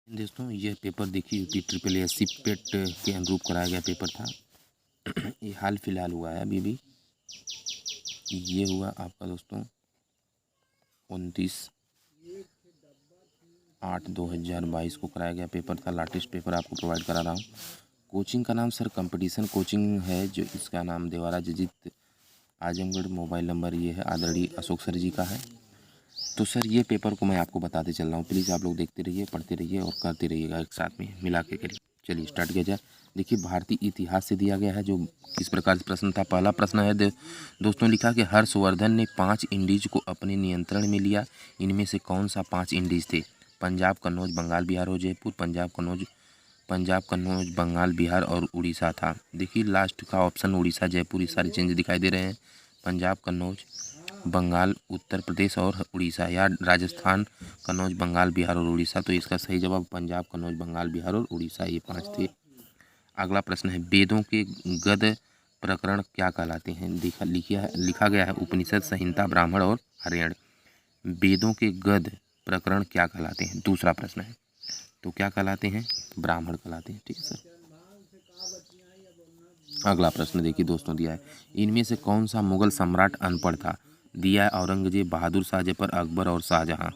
दोस्तों ये पेपर देखिए यूपी ट्रिपल एस सी पेट के अनुरूप कराया गया पेपर था। ये हाल फिलहाल हुआ है अभी भी। ये हुआ आपका दोस्तों 29/8/2022 को कराया गया पेपर था। लेटेस्ट पेपर आपको प्रोवाइड करा रहा हूँ। कोचिंग का नाम सर कंपटीशन कोचिंग है, जो इसका नाम देवाराज अजीत आजमगढ़। मोबाइल नंबर ये है आदरणीय अशोक सर जी का है। तो सर ये पेपर को मैं आपको बताते चल रहा हूँ, प्लीज़ आप लोग देखते रहिए, पढ़ते रहिए और करते रहिएगा, एक साथ में मिला के करिए। चलिए स्टार्ट किया जाए। देखिए भारतीय इतिहास से दिया गया है, जो किस प्रकार से प्रश्न था। पहला प्रश्न है दोस्तों लिखा कि हर्षवर्धन ने 5 इंडीज को अपने नियंत्रण में लिया, इनमें से कौन सा 5 इंडीज थे। पंजाब, कन्नौज, बंगाल, बिहार और जयपुर। पंजाब, कन्नौज, बंगाल, बिहार और उड़ीसा था। देखिए लास्ट का ऑप्शन उड़ीसा, जयपुर, ये सारे चेंज दिखाई दे रहे हैं। पंजाब, कन्नौज, बंगाल, उत्तर प्रदेश और उड़ीसा, या राजस्थान, कन्नौज, बंगाल, बिहार और उड़ीसा। तो इसका सही जवाब पंजाब, कन्नौज, बंगाल, बिहार और उड़ीसा, ये 5 थे। अगला प्रश्न है वेदों के गद प्रकरण क्या कहलाते हैं। लिखा गया है उपनिषद, संहिता, ब्राह्मण और हरिण। वेदों के गद प्रकरण क्या कहलाते हैं, दूसरा प्रश्न है। तो क्या कहलाते हैं, ब्राह्मण कहलाते हैं। ठीक है सर। अगला प्रश्न देखिए दोस्तों दिया है, इनमें से कौन सा मुगल सम्राट अनपढ़ था। दिया है औरंगजेब, बहादुर शाह जफर, अकबर और शाहजहां।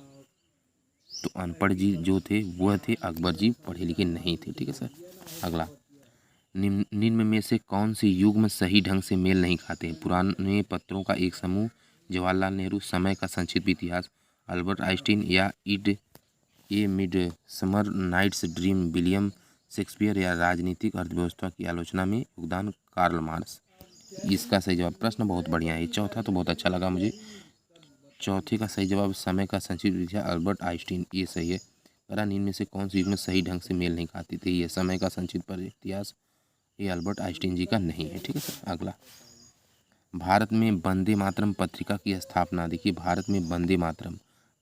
तो अनपढ़ जी जो थे वह थे अकबर जी, पढ़े लिखे नहीं थे। ठीक है सर। अगला, निम्न में से कौन से युग्म सही ढंग से मेल नहीं खाते। पुराने पत्रों का एक समूह, जवाहरलाल नेहरू, समय का संक्षिप्त इतिहास, अल्बर्ट आइंस्टीन, या a mid summer night's dream, William Shakespeare, या राजनीतिक अर्थव्यवस्था की आलोचना में योगदान कार्ल मार्क्स। इसका सही जवाब, प्रश्न बहुत बढ़िया है। चौथा तो बहुत अच्छा लगा मुझे। चौथे का सही जवाब समय का संक्षिप्त इतिहास, अल्बर्ट आइंस्टीन, ये सही है। पर इनमें से कौन सी युग्म सही ढंग से मेल नहीं खाती थी। ये समय का संक्षिप्त इतिहास, ये अल्बर्ट आइंस्टीन जी का नहीं है। ठीक है सर। अगला, भारत में वंदे मातरम पत्रिका की स्थापना। देखिए भारत में वंदे मातरम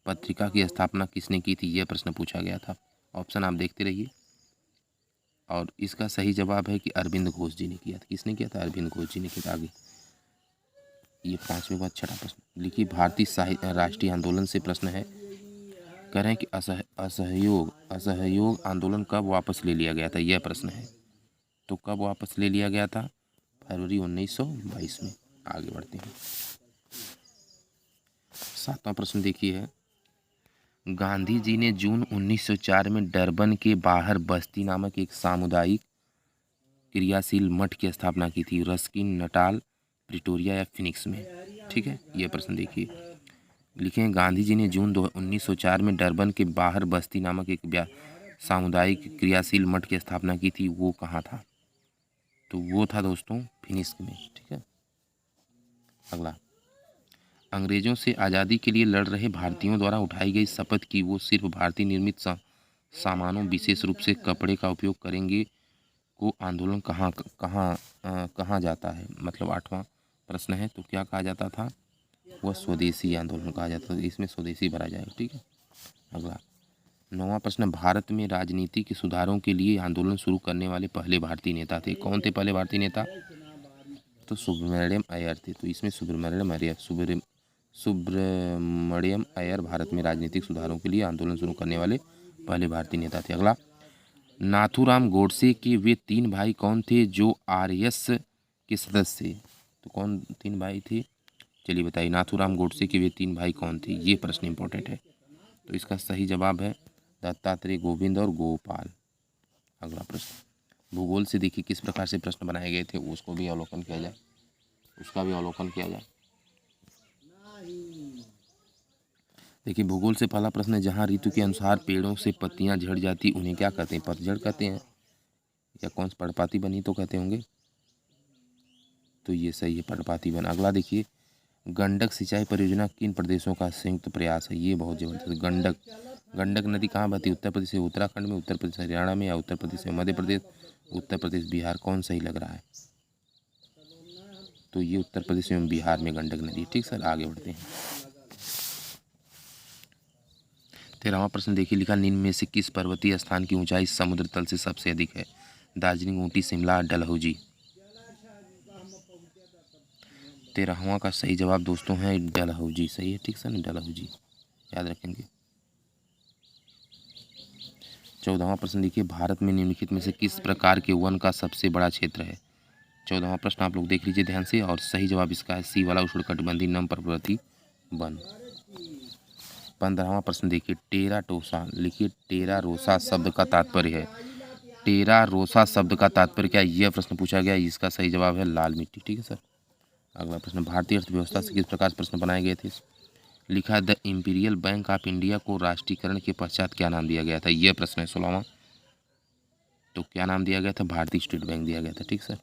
पत्रिका की स्थापना किसने की थी, यह प्रश्न पूछा गया था। ऑप्शन आप देखते रहिए। और इसका सही जवाब है कि अरविंद घोष जी ने किया था। किसने किया था, अरविंद घोष जी ने किया था। आगे ये 5वें बाद छठा प्रश्न लिखिए भारतीय साहित्य राष्ट्रीय आंदोलन से प्रश्न है। कह रहे हैं कि असहयोग आंदोलन कब वापस ले लिया गया था, यह प्रश्न है। तो कब वापस ले लिया गया था, फरवरी 1922 में। आगे बढ़ते हैं। 7वां प्रश्न देखिए है, गांधी जी ने जून 1904 में डरबन के बाहर बस्ती नामक एक सामुदायिक क्रियाशील मठ की स्थापना की थी। रस्किन, नटाल, प्रिटोरिया या फिनिक्स में। ठीक है, यह प्रश्न देखिए। लिखे हैं गांधी जी ने जून 1904 में डरबन के बाहर बस्ती नामक एक सामुदायिक क्रियाशील मठ की स्थापना की थी, वो कहाँ था। तो वो था दोस्तों फिनिक्स में। ठीक है। अगला, अंग्रेजों से आज़ादी के लिए लड़ रहे भारतीयों द्वारा उठाई गई शपथ की वो सिर्फ भारतीय निर्मित सामानों विशेष रूप से कपड़े का उपयोग करेंगे को आंदोलन कहाँ कहाँ कहाँ जाता है, मतलब 8वां प्रश्न है। तो क्या कहा जाता था, वह स्वदेशी आंदोलन कहा जाता था। इसमें स्वदेशी भरा जाएगा। ठीक है। अगला, 9वां प्रश्न, भारत में राजनीति के सुधारों के लिए आंदोलन शुरू करने वाले पहले भारतीय नेता थे। कौन थे पहले भारतीय नेता, तो सुब्रमण्यम अय्यर थे। तो इसमें सुब्रमण्यम अय्यर भारत में राजनीतिक सुधारों के लिए आंदोलन शुरू करने वाले पहले भारतीय नेता थे। अगला, नाथूराम गोडसे के वे 3 भाई कौन थे जो आरएस के सदस्य थे। तो कौन 3 भाई थे, चलिए बताइए। नाथूराम गोडसे के वे 3 भाई कौन थे, ये प्रश्न इंपॉर्टेंट है। तो इसका सही जवाब है दत्तात्रेय, गोविंद और गोपाल। अगला प्रश्न, भूगोल से देखिए किस प्रकार से प्रश्न बनाए गए थे, उसका भी अवलोकन किया जाए। देखिए भूगोल से पहला प्रश्न है, जहाँ ऋतु के अनुसार पेड़ों से पत्तियां झड़ जाती उन्हें क्या कहते हैं, पतझड़ कहते हैं, या कौन सा पर्णपाती बनी तो कहते होंगे। तो ये सही है, पर्णपाती बन। अगला देखिए, गंडक सिंचाई परियोजना किन प्रदेशों का संयुक्त प्रयास है, ये बहुत जबरदस्त। गंडक नदी कहाँ बहती है, उत्तर प्रदेश से उत्तराखंड में, उत्तर प्रदेश हरियाणा में, या उत्तर प्रदेश से मध्य प्रदेश, उत्तर प्रदेश बिहार, कौन सही लग रहा है। तो ये उत्तर प्रदेश एवं बिहार में गंडक नदी। ठीक सर। आगे बढ़ते हैं। 13वां प्रश्न देखिए, लिखा निम्न में से किस पर्वतीय स्थान की ऊंचाई समुद्र तल से सबसे अधिक है। दार्जिलिंग, ऊटी, शिमला, डलहौजी। 13वां का सही जवाब दोस्तों है डलहौजी। सही है। ठीक सर, डलहौजी याद रखेंगे। 14वां प्रश्न देखिए, भारत में निम्नलिखित में से किस प्रकार के वन का सबसे बड़ा क्षेत्र है? 14वां प्रश्न आप लोग देख लीजिए ध्यान से, और सही जवाब इसका है सी वाला, उष्णकटिबंधीय नम पर्वतीय वन। 15वां प्रश्न देखिए, टेराटोसा लिखिए, टेरारोसा शब्द का तात्पर्य है। टेरारोसा शब्द का तात्पर्य क्या है, यह प्रश्न पूछा गया है। इसका सही जवाब है लाल मिट्टी। ठीक है सर। अगला प्रश्न, भारतीय अर्थव्यवस्था से किस प्रकार से प्रश्न बनाए गए थे? लिखा, the imperial bank of India को राष्ट्रीयकरण के पश्चात क्या नाम दिया गया था? यह प्रश्न है 16वां। तो क्या नाम दिया गया था? भारतीय स्टेट बैंक दिया गया था। ठीक सर।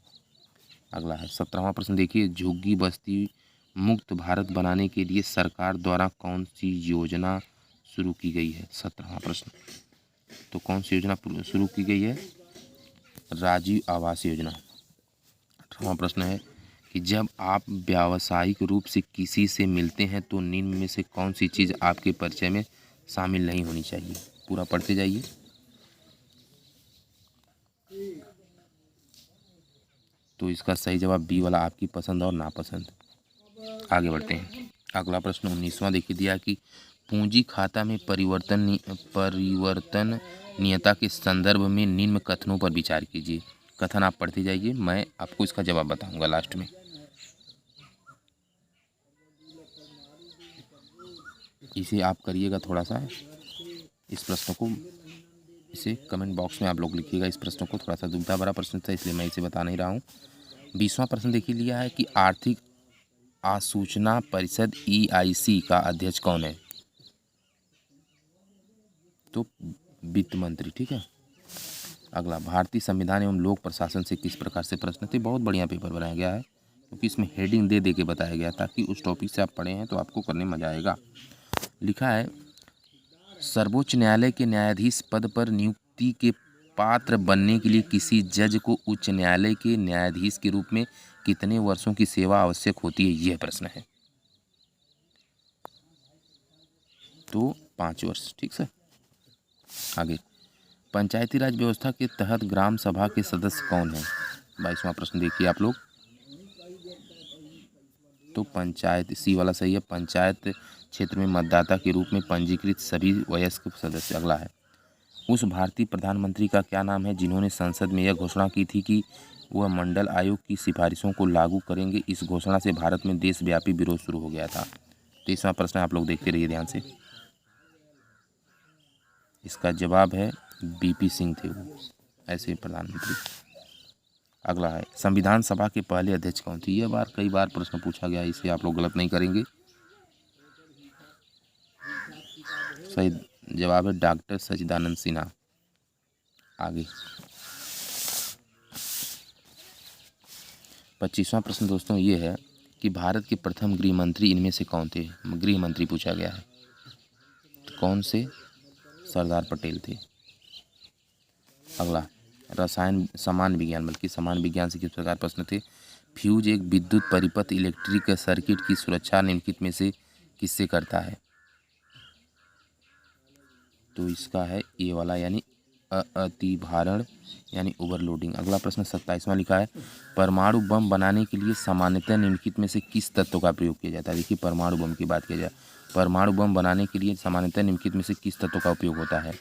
अगला है 17वां प्रश्न देखिए, झुग्गी बस्ती मुक्त भारत बनाने के लिए सरकार द्वारा कौन सी योजना शुरू की गई है? 17वां प्रश्न। तो कौन सी योजना शुरू की गई है? राजीव आवास योजना। 18वां प्रश्न है कि जब आप व्यावसायिक रूप से किसी से मिलते हैं तो निम्न में से कौन सी चीज़ आपके परिचय में शामिल नहीं होनी चाहिए? पूरा पढ़ते जाइए। तो इसका सही जवाब बी वाला, आपकी पसंद और नापसंद। आगे बढ़ते हैं। अगला प्रश्न 19वां देखिए, दिया कि पूंजी खाता में परिवर्तनीयता के संदर्भ में निम्न कथनों पर विचार कीजिए। कथन आप पढ़ते जाइए, मैं आपको इसका जवाब बताऊंगा लास्ट में। इसे आप करिएगा थोड़ा सा, इस प्रश्न को इसे कमेंट बॉक्स में आप लोग लिखिएगा। इस प्रश्न को थोड़ा सा दुविधा भरा प्रश्न था, इसलिए मैं इसे बता नहीं रहा हूँ। 20वां प्रश्न देखिए, लिया है कि आर्थिक आसूचना परिषद EIC का अध्यक्ष कौन है? तो वित्त मंत्री। ठीक है। अगला, भारतीय संविधान एवं लोक प्रशासन से किस प्रकार से प्रश्न थे? बहुत बढ़िया पेपर बनाया गया है, क्योंकि इसमें हेडिंग दे के बताया गया, ताकि उस टॉपिक से आप पढ़े हैं तो आपको करने में मजा आएगा। लिखा है, सर्वोच्च न्यायालय के न्यायाधीश पद पर नियुक्ति के पात्र बनने के लिए किसी जज को उच्च न्यायालय के न्यायाधीश के रूप में कितने वर्षों की सेवा आवश्यक होती है? यह प्रश्न है। तो 5 वर्ष। ठीक सर। आगे, पंचायती राज व्यवस्था के तहत ग्राम सभा के सदस्य कौन हैं? 22वां प्रश्न देखिए आप लोग। तो पंचायत, सी वाला सही है, पंचायत क्षेत्र में मतदाता के रूप में पंजीकृत सभी वयस्क सदस्य। अगला है, उस भारतीय प्रधानमंत्री का क्या नाम है जिन्होंने संसद में यह घोषणा की थी कि वह मंडल आयोग की सिफारिशों को लागू करेंगे? इस घोषणा से भारत में देशव्यापी विरोध शुरू हो गया था। 23वां प्रश्न आप लोग देखते रहिए ध्यान से। इसका जवाब है BP सिंह थे वो, ऐसे प्रधानमंत्री। अगला है, संविधान सभा के पहले अध्यक्ष कौन थे? यह बार कई बार प्रश्न पूछा गया, इसे आप लोग गलत नहीं करेंगे। सही जवाब है डॉक्टर सच्चिदानंद सिन्हा। आगे 25वां प्रश्न दोस्तों ये है कि भारत के प्रथम गृह मंत्री इनमें से कौन थे? गृह मंत्री पूछा गया है, तो कौन से? सरदार पटेल थे। अगला, रसायन समान विज्ञान, बल्कि समान विज्ञान से किस प्रकार प्रश्न थे? फ्यूज एक विद्युत परिपथ इलेक्ट्रिक सर्किट की सुरक्षा निम्नलिखित में से किससे करता है? तो इसका है ए वाला, यानी अतिभारण यानी ओवरलोडिंग। अगला प्रश्न 27वां लिखा है, परमाणु बम बनाने के लिए सामान्यतः निम्नलिखित में से किस तत्व का प्रयोग किया जाता है? देखिए, परमाणु बम की बात किया जाए, परमाणु बम बनाने के लिए सामान्यतः निम्नलिखित में से किस तत्व का उपयोग होता है?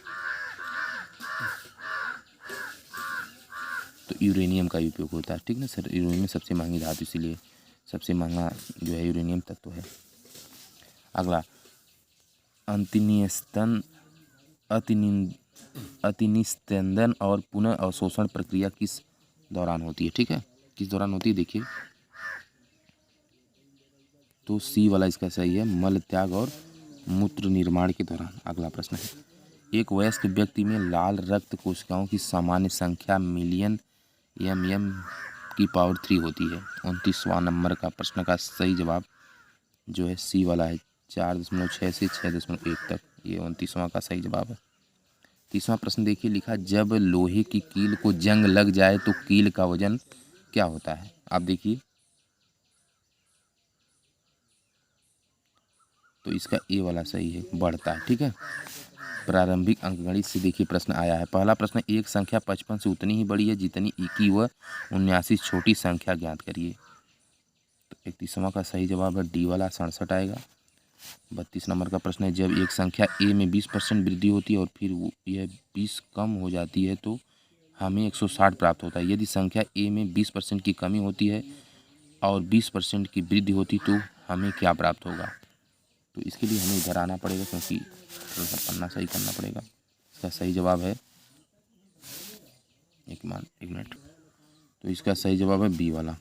तो यूरेनियम का उपयोग होता है। ठीक ना सर, यूरेनियम सबसे महंगी धातु, इसीलिए सबसे महंगा जो है यूरेनियम तत्व है। अगला, अतिनिस्तेंदन और पुनः अवशोषण प्रक्रिया किस दौरान होती है? ठीक है, किस दौरान होती है? देखिए, तो सी वाला इसका सही है, मल त्याग और मूत्र निर्माण के दौरान। अगला प्रश्न है, एक वयस्क व्यक्ति में लाल रक्त कोशिकाओं की सामान्य संख्या मिलियन mm³ होती है। 29वां नंबर का प्रश्न का सही जवाब जो है सी वाला है, 4.6 से 6.1 तक, ये 29वां का सही जवाब है। 30वां प्रश्न देखिए, लिखा, जब लोहे की कील को जंग लग जाए तो कील का वजन क्या होता है? आप देखिए, तो इसका ए वाला सही है, बढ़ता है। ठीक है, प्रारंभिक अंकगणित से देखिए प्रश्न आया है। पहला प्रश्न, एक संख्या 55 से उतनी ही बड़ी है जितनी की वह 79 छोटी संख्या ज्ञात करिए। तो 31वां का सही जवाब है डी वाला, 67 आएगा। 32 नंबर का प्रश्न है, जब एक संख्या ए में 20% वृद्धि होती है और फिर यह 20 कम हो जाती है तो हमें 160 प्राप्त होता है। यदि संख्या ए में 20% की कमी होती है और 20% की वृद्धि होती तो हमें क्या प्राप्त होगा। तो इसके लिए हमें इधर आना पड़ेगा, क्योंकि थोड़ा सा पन्ना सही करना पड़ेगा। इसका सही जवाब है एक मिनट। तो इसका सही जवाब है बी वाला।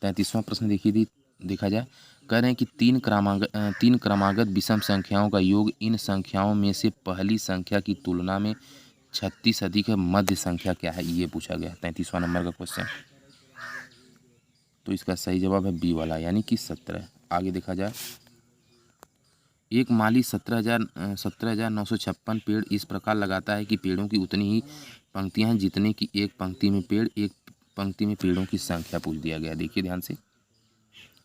33वां प्रश्न देखा जाए। कह रहे हैं कि तीन क्रमागत विषम संख्याओं का योग इन संख्याओं में से पहली संख्या की तुलना में 36 अधिक है, मध्य संख्या क्या है, ये पूछा गया 33वां नंबर का क्वेश्चन। तो इसका सही जवाब है बी वाला, यानी कि 17। आगे देखा जाए। एक माली 17,956 पेड़ इस प्रकार लगाता है कि पेड़ों की उतनी ही पंक्तियां हैं जितने की एक पंक्ति में पेड़ों की संख्या पूछ दिया गया। देखिए ध्यान से।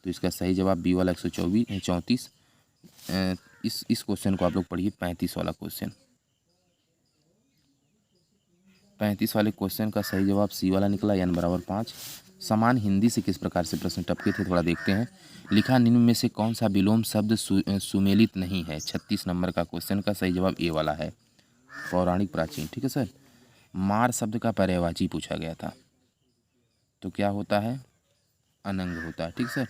तो इसका सही जवाब बी वाला 134। इस क्वेश्चन को आप लोग पढ़िए। 35 वाला क्वेश्चन। 35 वाले क्वेश्चन का सही जवाब सी वाला निकला, n बराबर 5। समान हिंदी से किस प्रकार से प्रश्न टपके थे, थोड़ा देखते हैं। लिखा निम्न में से कौन सा विलोम शब्द सुमेलित नहीं है। 36 नंबर का क्वेश्चन का सही जवाब ए वाला है, पौराणिक प्राचीन। ठीक है सर। मार शब्द का पर्यायवाची पूछा गया था, तो क्या होता है, अनंग होता है। ठीक सर।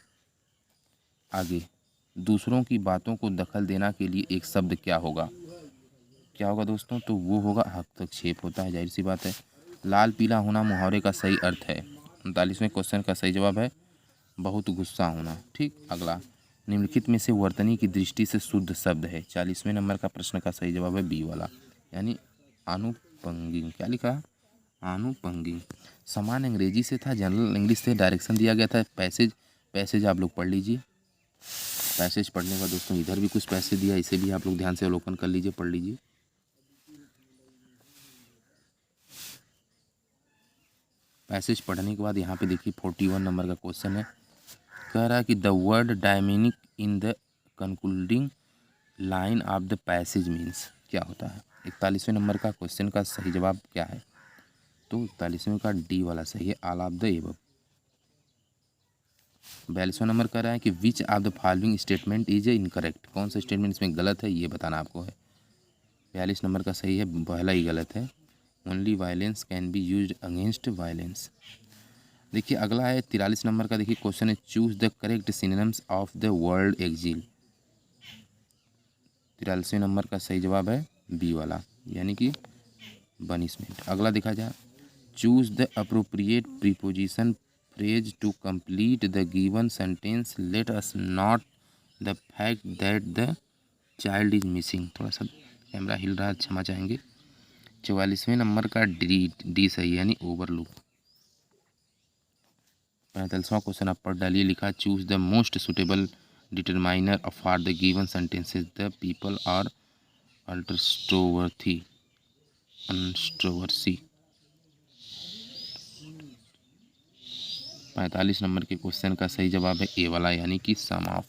आगे, दूसरों की बातों को दखल देना के लिए एक शब्द क्या होगा दोस्तों, तो वो होगा हस्तक्षेप होता है, जाहिर सी बात है। लाल पीला होना मुहावरे का सही अर्थ है। 39वें क्वेश्चन का सही जवाब है बहुत गुस्सा होना। ठीक। अगला, निम्नलिखित में से वर्तनी की दृष्टि से शुद्ध शब्द है। 40वें नंबर का प्रश्न का सही जवाब है बी वाला, यानी आनुपंगिक। क्या लिखा है, आनुपंगिक। समान अंग्रेजी से था, जनरल इंग्लिश से डायरेक्शन दिया गया था। पैसेज आप लोग पढ़ लीजिए। पैसेज पढ़ने का दोस्तों इधर भी कुछ पैसेज दिया, इसे भी आप लोग ध्यान से अवलोकन कर लीजिए, पढ़ लीजिए। पैसेज पढ़ने के बाद यहाँ पे देखिए 41 नंबर का क्वेश्चन है। कह रहा है कि the word dynamic in the concluding line of the passage means, क्या होता है। 41वें नंबर का क्वेश्चन का सही जवाब क्या है, तो 41वें का डी वाला सही है, ऑल ऑफ द एबव। 42वां नंबर कह रहा है कि which of the following statement is incorrect, कौन सा स्टेटमेंट इसमें गलत है, ये बताना आपको है। 42 नंबर का सही है, पहला ही गलत है। Only violence can be used against violence. देखिए अगला है 43 नंबर का। देखिए क्वेश्चन है, choose the correct synonyms of the word exile. 43वें नंबर का सही जवाब है बी वाला, यानी कि बनिशमेंट। अगला देखा जाए, choose the appropriate preposition phrase to complete the given sentence, let us not the fact that the child is missing. थोड़ा सा कैमरा हिल रहा है, क्षमा चाहेंगे। 44वें नंबर का डी सही है, यानी ओवरलुक। 45वां क्वेश्चन आप पढ़ डालिए। लिखा, choose the most suitable determiner for the given sentences, the people are अल्ट्रोवर्सी। 45 नंबर के क्वेश्चन का सही जवाब है ए वाला, यानी कि सम ऑफ।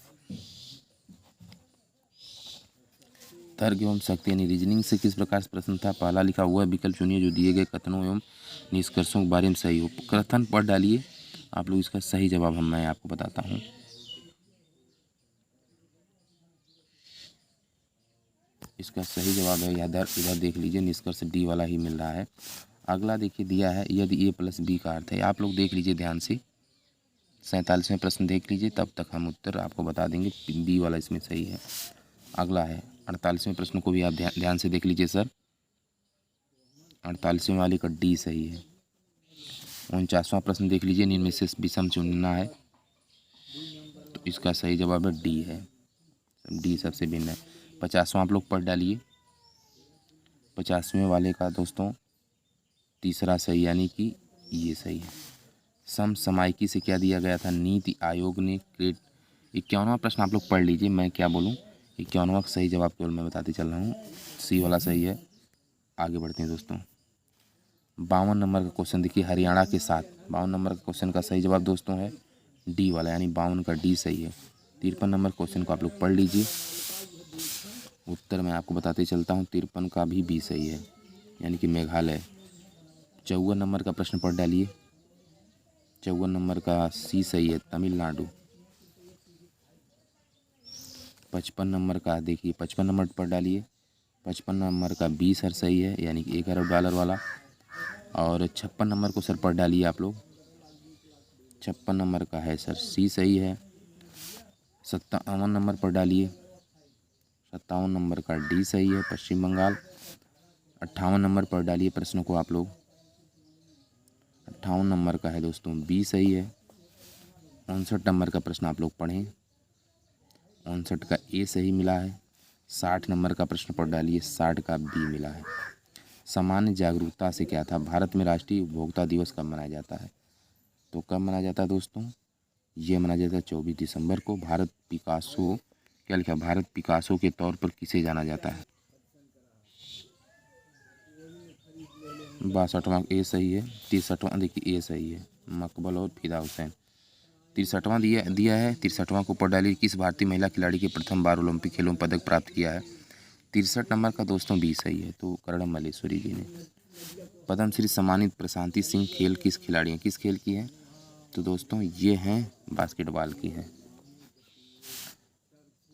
तर्क एवं शक्ति यानी रीजनिंग से किस प्रकार से प्रश्न था। पहला लिखा, हुआ विकल्प चुनिए जो दिए गए कथनों एवं निष्कर्षों के बारे में सही हो। कथन पढ़ डालिए आप लोग, इसका सही जवाब मैं आपको बताता हूँ। इसका सही जवाब है, इधर देख लीजिए, निष्कर्ष डी वाला ही मिल रहा है। अगला देखिए दिया है, यदि ए प्लस बी का अर्थ है। आप लोग देख लीजिए ध्यान से, 47वें प्रश्न देख लीजिए, तब तक हम उत्तर आपको बता देंगे। बी वाला इसमें सही है। अगला है 48वें प्रश्न को भी आप ध्यान से देख लीजिए सर। 48वें वाले का डी सही है। 49वां प्रश्न देख लीजिए, निम्न में से विषम चुनना है, तो इसका सही जवाब है डी है, डी सबसे भिन्न है। 50वां आप लोग पढ़ डालिए। 50वें वाले का दोस्तों तीसरा सही, यानी कि ये सही है। समसामयिकी से क्या दिया गया था, नीति आयोग ने 51वां प्रश्न आप लोग पढ़ लीजिए, मैं क्या बोलूँ। 51वां का सही जवाब केवल मैं बताते चल रहा हूँ, सी वाला सही है। आगे बढ़ते हैं दोस्तों। 52 नंबर का क्वेश्चन देखिए, हरियाणा के साथ। 52 नंबर का क्वेश्चन का सही जवाब दोस्तों है डी वाला, यानी 52 का डी सही है। 53 नंबर क्वेश्चन को आप लोग पढ़ लीजिए, उत्तर मैं आपको बताते चलता हूँ। 53 का भी बी सही है, यानी कि मेघालय। 54 नंबर का प्रश्न पढ़ डालिए। 54 नंबर का सी सही है, तमिलनाडु। 55 नंबर का देखिए 55 नंबर पर डालिए। 55 नंबर का बी सर सही है, यानी कि $1 अरब वाला। और 56 नंबर को सर पर डालिए आप लोग। 56 नंबर का है सर सी सही है। 57 नंबर पर डालिए। 57 नंबर का डी सही है, पश्चिम बंगाल। 58 नंबर पर डालिए प्रश्न को आप लोग। 58 नंबर का है दोस्तों बी सही है। 59 नंबर का प्रश्न आप लोग पढ़ें। 59 का ए सही मिला है। 60 नंबर का प्रश्न पर डालिए, 60 का बी मिला है। सामान्य जागरूकता से क्या था, भारत में राष्ट्रीय उपभोक्ता दिवस कब मनाया जाता है? तो कब मनाया जाता है दोस्तों? ये मनाया जाता है 24 दिसंबर को। भारत पिकासो, क्या लिखा, भारत पिकासो के तौर पर किसे जाना जाता है? 62वां ए सही है। 63वां देखिए ए सही है, मकबल और फिदा हुसैन। 63वां दिया है। 63वां को पढ़ डालिए। किस भारतीय महिला खिलाड़ी के प्रथम बार ओलंपिक खेलों में पदक प्राप्त किया है? 63 नंबर का दोस्तों बी सही है, तो कर्णम मल्लेश्वरी जी ने। पद्मश्री सम्मानित प्रशांति सिंह खेल किस खिलाड़ी हैं, किस खेल की है? तो दोस्तों ये हैं बास्केटबॉल की है।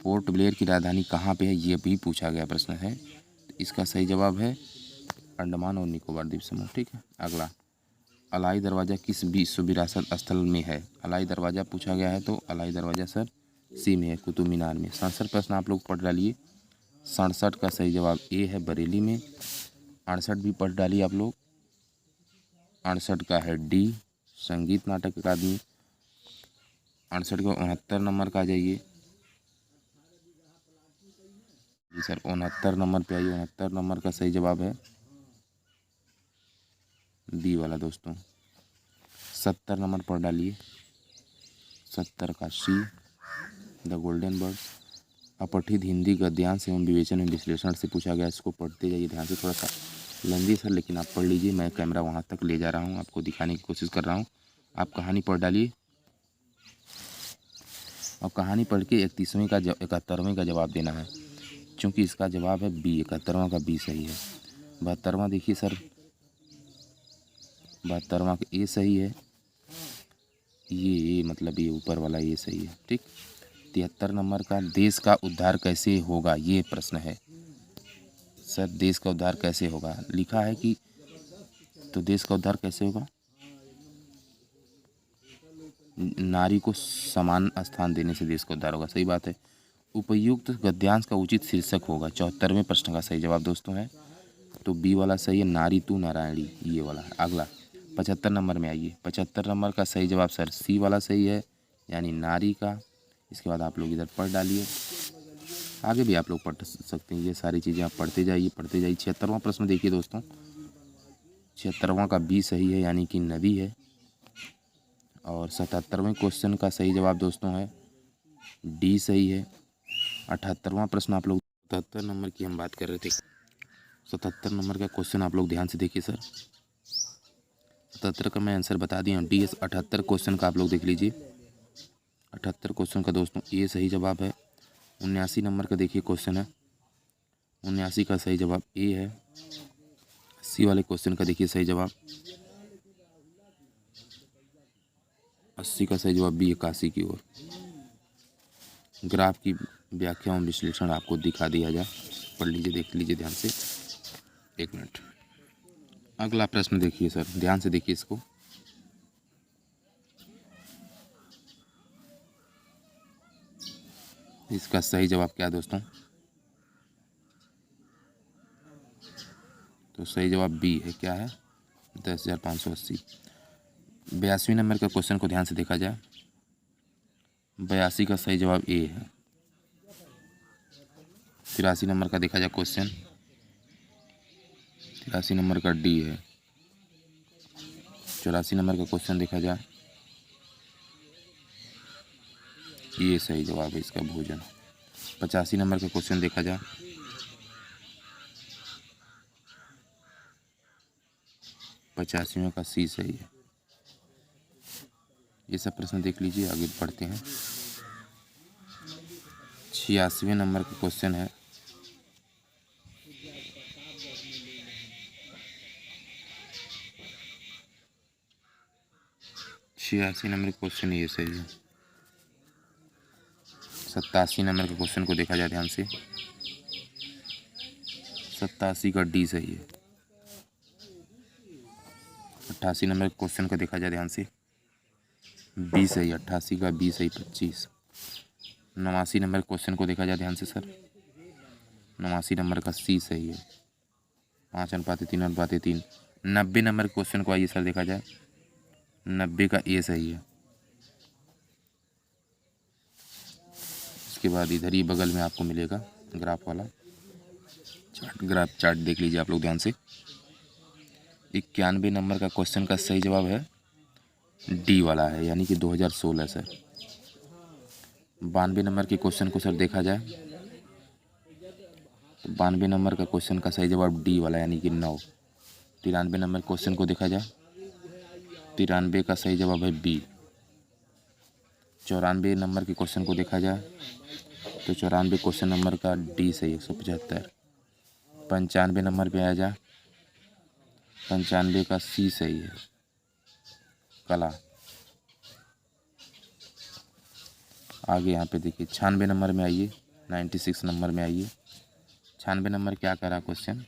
पोर्ट ब्लेयर की राजधानी कहाँ पे है, ये भी पूछा गया प्रश्न है। तो इसका सही जवाब है अंडमान और निकोबार द्वीप समूह। ठीक है। अगला, अलाई दरवाज़ा किस विश्व विरासत स्थल में है? अलाई दरवाज़ा पूछा गया है, तो अलाई दरवाज़ा सर सी में है, कुतुब मीनार में। 67 प्रश्न आप लोग पढ़ डालिए। 67 का सही जवाब ए है, बरेली में। 68 भी पढ़ डालिए आप लोग। 68 का है डी, संगीत नाटक अकादमी। 68 को 69 नंबर का आ जाइए जी सर, 69 नंबर पे आइए। 69 नंबर का सही जवाब है बी वाला दोस्तों। 70 नंबर पर डालिए। 70 का सी, द गोल्डन बर्ड। अपठित हिंदी गद्यांश एवं विवेचन एवं विश्लेषण से पूछा गया, इसको पढ़ते जाइए ध्यान से। थोड़ा सा लंबी सर, लेकिन आप पढ़ लीजिए। मैं कैमरा वहाँ तक ले जा रहा हूँ, आपको दिखाने की कोशिश कर रहा हूँ। आप कहानी पढ़ डालिए। और कहानी पढ़ के 71वें का जवाब देना है, क्योंकि इसका जवाब है बी। 71वां का बी सही है। 72वां देखिए सर, 72वां का ए सही है। ये मतलब ये ऊपर वाला ये सही है। ठीक। 73 नंबर का, देश का उद्धार कैसे होगा, ये प्रश्न है सर। देश का उद्धार कैसे होगा लिखा है कि, तो देश का उद्धार कैसे होगा? नारी को समान स्थान देने से देश का उद्धार होगा। सही बात है। उपयुक्त गद्यांश का उचित शीर्षक होगा। 74वें प्रश्न का सही जवाब दोस्तों है, तो बी वाला सही है, नारी तू नारायणी, ये वाला है। अगला 75 नंबर में आइए। 75 नंबर का सही जवाब सर सी वाला सही है, यानी नारी का। इसके बाद आप लोग इधर पढ़ डालिए। आगे भी आप लोग पढ़ सकते हैं, ये सारी चीज़ें आप पढ़ते जाइए पढ़ते जाइए। 76वां प्रश्न देखिए दोस्तों। 76वां का बी सही है, यानी कि नदी है। और 77वें क्वेश्चन का सही जवाब दोस्तों है डी सही है। 78वां प्रश्न आप लोग, 77 नंबर की हम बात कर रहे थे। 77 नंबर का क्वेश्चन आप लोग ध्यान से देखिए सर। 77 का मैं आंसर बता दिया डी एस। 78 क्वेश्चन का आप लोग देख लीजिए। 78 क्वेश्चन का दोस्तों ए सही जवाब है। 79 नंबर का देखिए क्वेश्चन है, 79 का सही जवाब ए है। सी वाले क्वेश्चन का देखिए सही जवाब, 80 का सही जवाब बी, 81 की ओर। ग्राफ की व्याख्या एवं विश्लेषण आपको दिखा दिया जाए, पढ़ लीजिए देख लीजिए ध्यान से। एक मिनट। अगला प्रश्न देखिए सर, ध्यान से देखिए इसको। इसका सही जवाब क्या है दोस्तों? तो सही जवाब बी है। क्या है? 10,580। 82 नंबर का क्वेश्चन को ध्यान से देखा जाए। 82 का सही जवाब ए है। 83 नंबर का देखा जाए क्वेश्चन, 83 नंबर का डी है। 84 नंबर का क्वेश्चन देखा जाए, ये सही जवाब है इसका, भोजन। 85 नंबर का क्वेश्चन देखा जाए, 85वें का सी सही है। ये सब प्रश्न देख लीजिए, आगे बढ़ते हैं। 86वें नंबर का क्वेश्चन है, छियासी नंबर क्वेश्चन ये सही है। 87 नंबर के क्वेश्चन को देखा जाए ध्यान से। 87 का डी सही है। 88 नंबर के क्वेश्चन को देखा जाए ध्यान से, बी सही। 88 का बी सही। 25। 89 नंबर के क्वेश्चन को देखा जाए ध्यान से सर, 89 नंबर का सी सही है। 5:3:3। 90 नंबर के क्वेश्चन को आइए सर देखा जाए, 90 का ए सही है। इसके बाद इधर ही बगल में आपको मिलेगा ग्राफ वाला चार्ट, ग्राफ चार्ट देख लीजिए आप लोग ध्यान से। 91 नंबर का क्वेश्चन का सही जवाब है डी वाला है, यानी कि 2016 सर। 92 नंबर के क्वेश्चन को सर देखा जाए तो 92 नंबर का क्वेश्चन का सही जवाब डी वाला, यानी कि 9। 93 नंबर क्वेश्चन को देखा जाए, 93 का सही जवाब है बी। 94 नंबर के क्वेश्चन को देखा जाए तो 94 क्वेश्चन नंबर का डी सही, 175। 95 नंबर पे आ जाए, 95 का सी सही है, कला। आगे यहाँ पे देखिए 96 नंबर में आइए, 96 नंबर में आइए। 96 नंबर क्या करा क्वेश्चन,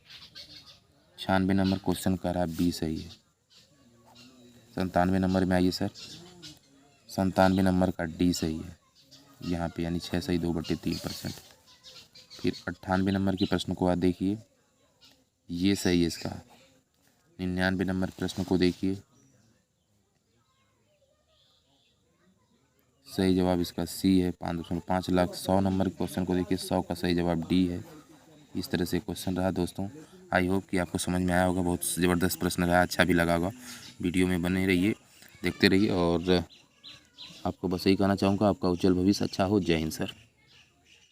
96 नंबर क्वेश्चन करा बी सही है। 97 नंबर में आइए सर, 97 नंबर का डी सही है यहाँ पे, यानी 6 सही 2/3%। फिर 98 नंबर के प्रश्न को आप देखिए, ये सही है इसका। 99 नंबर प्रश्न को देखिए, सही जवाब इसका सी है। 5.5 लाख। 100 नंबर क्वेश्चन को देखिए, 100 का सही जवाब डी है। इस तरह से क्वेश्चन रहा दोस्तों। आई होप कि आपको समझ में आया होगा, बहुत ज़बरदस्त प्रश्न रहा, अच्छा भी लगा होगा। वीडियो में बने रहिए, देखते रहिए, और आपको बस यही कहना चाहूँगा, आपका उज्जवल भविष्य अच्छा हो। जय हिंद सर।